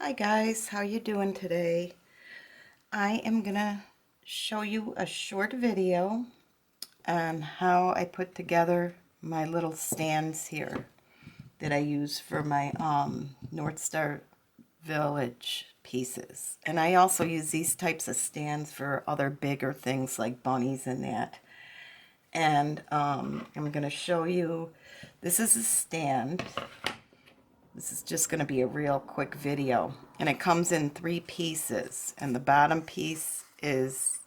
Hi guys, how you doing today? I am gonna show you a short video on how I put together my little stands here that I use for my North Star Village pieces. And I also use these types of stands for other bigger things like bunnies and that. And I'm gonna show you, this is a stand. This is just going to be a real quick video, and it comes in 3 pieces, and the bottom piece is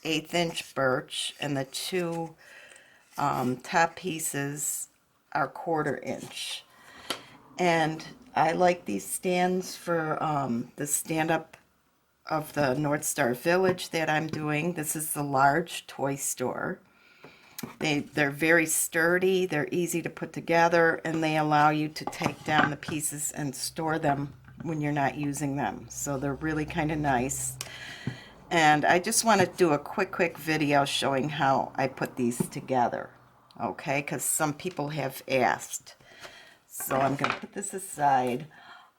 1/8 inch birch, and the 2 top pieces are 1/4 inch. And I like these stands for the stand-up of the North Star Village that I'm doing. This is the large toy store. They're very sturdy, they're easy to put together, and they allow you to take down the pieces and store them when you're not using them. So they're really kind of nice. And I just want to do a quick video showing how I put these together, okay? Because some people have asked. So I'm going to put this aside.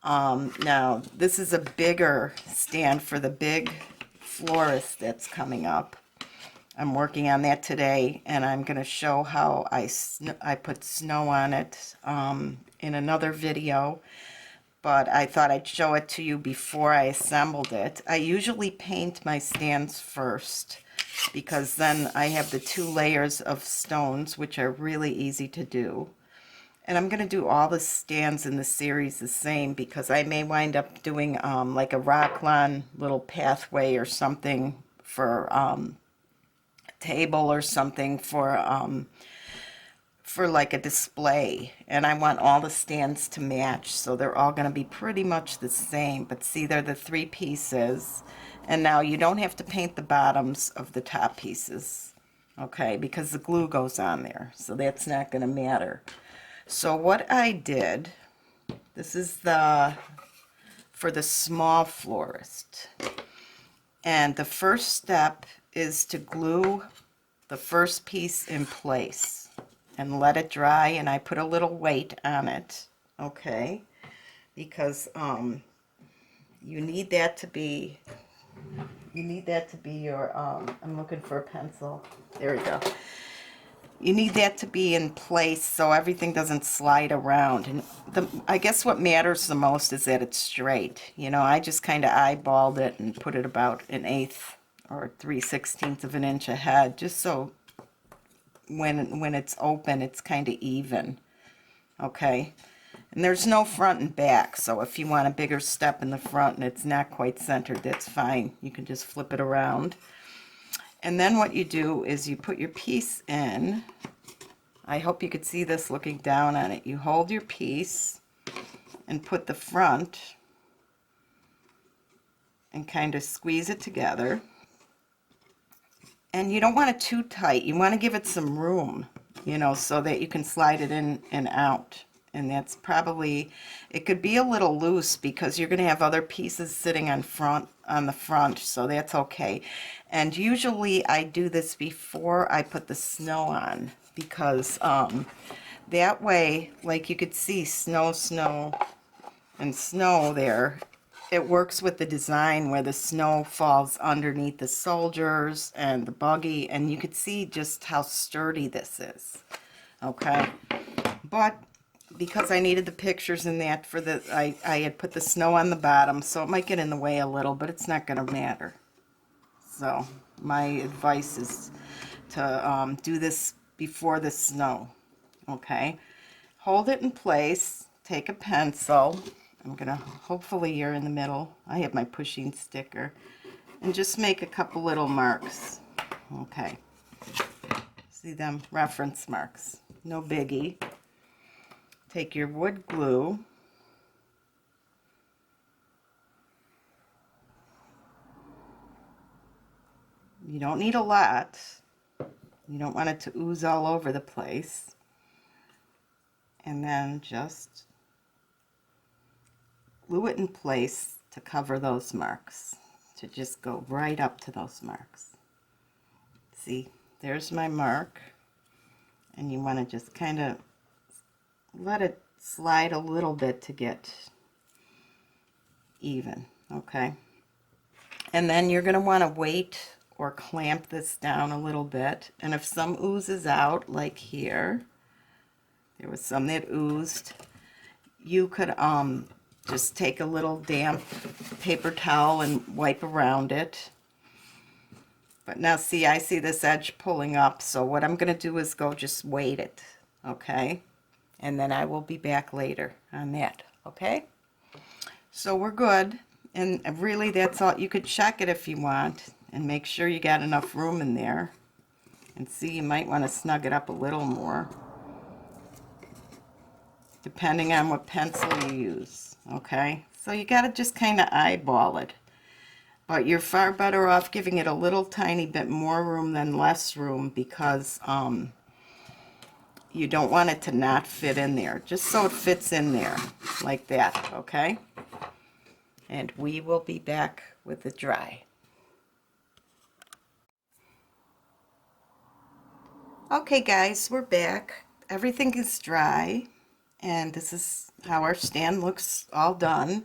Now, this is a bigger stand for the big florist that's coming up. I'm working on that today, and I'm going to show how I put snow on it in another video, but I thought I'd show it to you before I assembled it. I usually paint my stands first because then I have the 2 layers of stones, which are really easy to do. And I'm going to do all the stands in the series the same because I may wind up doing like a rock lawn little pathway or something for table or something for like a display, and I want all the stands to match, so they're all going to be pretty much the same. But see, they're the 3 pieces, and now you don't have to paint the bottoms of the top pieces, okay, because the glue goes on there, so that's not going to matter. So what I did, this is for the small florist, and the first step is to glue the first piece in place and let it dry, and I put a little weight on it, okay, because you need that to be your I'm looking for a pencil, there we go. You need that to be in place so everything doesn't slide around. And I guess what matters the most is that it's straight. You know, I just kind of eyeballed it and put it about 1/8 or 3/16 of an inch ahead, just so when it's open, it's kind of even. Okay, and there's no front and back, so if you want a bigger step in the front and it's not quite centered, that's fine. You can just flip it around. And then what you do is you put your piece in. I hope you could see this looking down on it. You hold your piece and put the front and kind of squeeze it together. And you don't want it too tight. You want to give it some room, you know, so that you can slide it in and out. And that's probably, it could be a little loose because you're going to have other pieces sitting on the front, so that's okay. And usually I do this before I put the snow on, because that way, like you could see, snow, and snow there, it works with the design where the snow falls underneath the soldiers and the buggy, and you could see just how sturdy this is, okay? But because I needed the pictures in that for the, I had put the snow on the bottom, so it might get in the way a little, but it's not going to matter. So my advice is to do this before the snow, okay? Hold it in place, take a pencil, I'm going to, hopefully you're in the middle, I have my pushing sticker, and just make a couple little marks, okay? See them? Reference marks, no biggie. Take your wood glue, you don't need a lot, you don't want it to ooze all over the place, and then just glue it in place to cover those marks, to just go right up to those marks. See, there's my mark, and you want to just kind of let it slide a little bit to get even, okay? And then you're going to want to weight or clamp this down a little bit. And if some oozes out, like here, there was some that oozed, you could just take a little damp paper towel and wipe around it. But now see, I see this edge pulling up, so what I'm going to do is go just weight it, okay? And then I will be back later on that, okay? So we're good, and really that's all. You could check it if you want and make sure you got enough room in there. And see, you might want to snug it up a little more, depending on what pencil you use, okay? So you got to just kind of eyeball it. But you're far better off giving it a little tiny bit more room than less room, because you don't want it to not fit in there. Just so it fits in there, like that, okay? And we will be back with the dry. Okay guys, we're back. Everything is dry, and this is how our stand looks all done.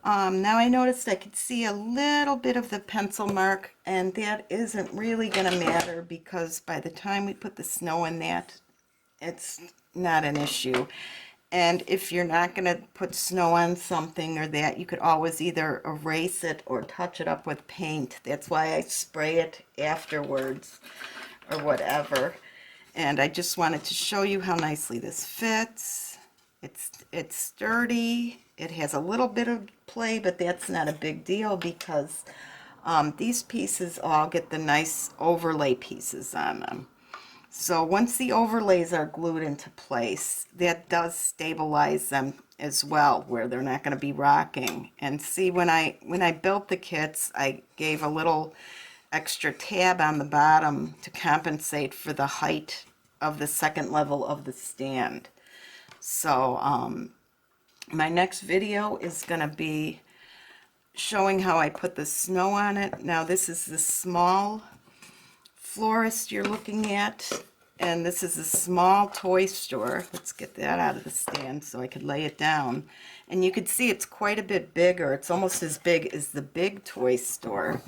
Now I noticed I could see a little bit of the pencil mark, and that isn't really going to matter, because by the time we put the snow in that, it's not an issue. And if you're not going to put snow on something or that, you could always either erase it or touch it up with paint. That's why I spray it afterwards or whatever. And I just wanted to show you how nicely this fits. It's sturdy. It has a little bit of play, but that's not a big deal, because these pieces all get the nice overlay pieces on them. So once the overlays are glued into place, that does stabilize them as well, where they're not going to be rocking. And see, when I built the kits, I gave a little extra tab on the bottom to compensate for the height of the second level of the stand. So my next video is going to be showing how I put the snow on it. Now this is the small florist you're looking at, and this is a small toy store. Let's get that out of the stand so I could lay it down. And you can see it's quite a bit bigger. It's almost as big as the big toy store,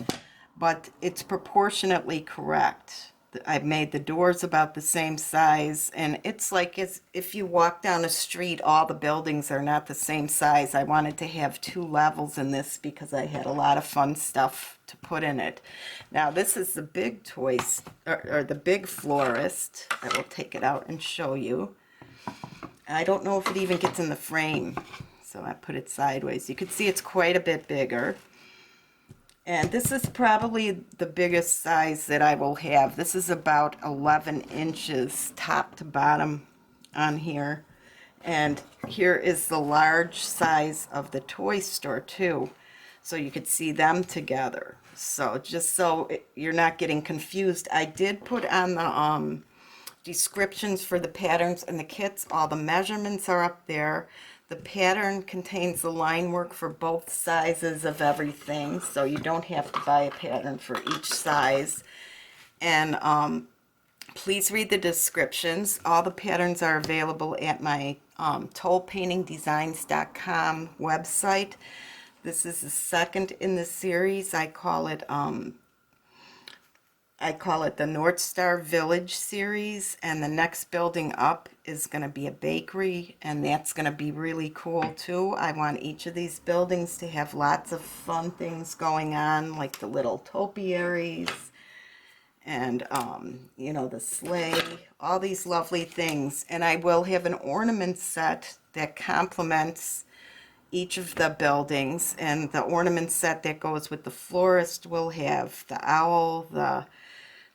but it's proportionately correct. I've made the doors about the same size, and it's like as if you walk down a street, all the buildings are not the same size. I wanted to have 2 levels in this because I had a lot of fun stuff to put in it. Now this is the big toys, or the big florist. I will take it out and show you. I don't know if it even gets in the frame, so I put it sideways. You can see it's quite a bit bigger. And this is probably the biggest size that I will have. This is about 11 inches top to bottom on here. And here is the large size of the toy store too. So you could see them together. So just so you're not getting confused, I did put on the descriptions for the patterns and the kits. All the measurements are up there. The pattern contains the line work for both sizes of everything, so you don't have to buy a pattern for each size. And please read the descriptions. All the patterns are available at my tollpaintingdesigns.com website. This is the second in the series. I call it the North Star Village series, and the next building up is going to be a bakery, and that's going to be really cool too. I want each of these buildings to have lots of fun things going on, like the little topiaries and you know, the sleigh, all these lovely things. And I will have an ornament set that complements each of the buildings, and the ornament set that goes with the florist will have the owl, the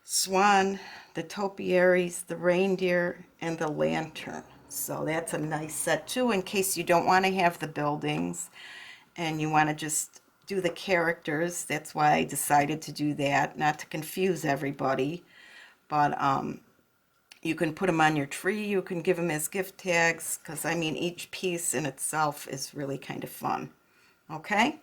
swan, the topiaries, the reindeer, and the lantern. So that's a nice set too, in case you don't want to have the buildings and you want to just do the characters. That's why I decided to do that, not to confuse everybody. But you can put them on your tree, you can give them as gift tags, because I mean each piece in itself is really kind of fun. Okay,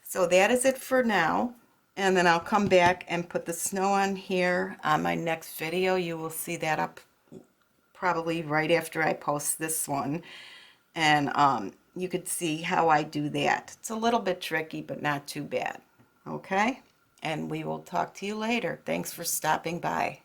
so that is it for now. And then I'll come back and put the snow on here on my next video. You will see that up probably right after I post this one. And you could see how I do that. It's a little bit tricky, but not too bad. Okay? And we will talk to you later. Thanks for stopping by.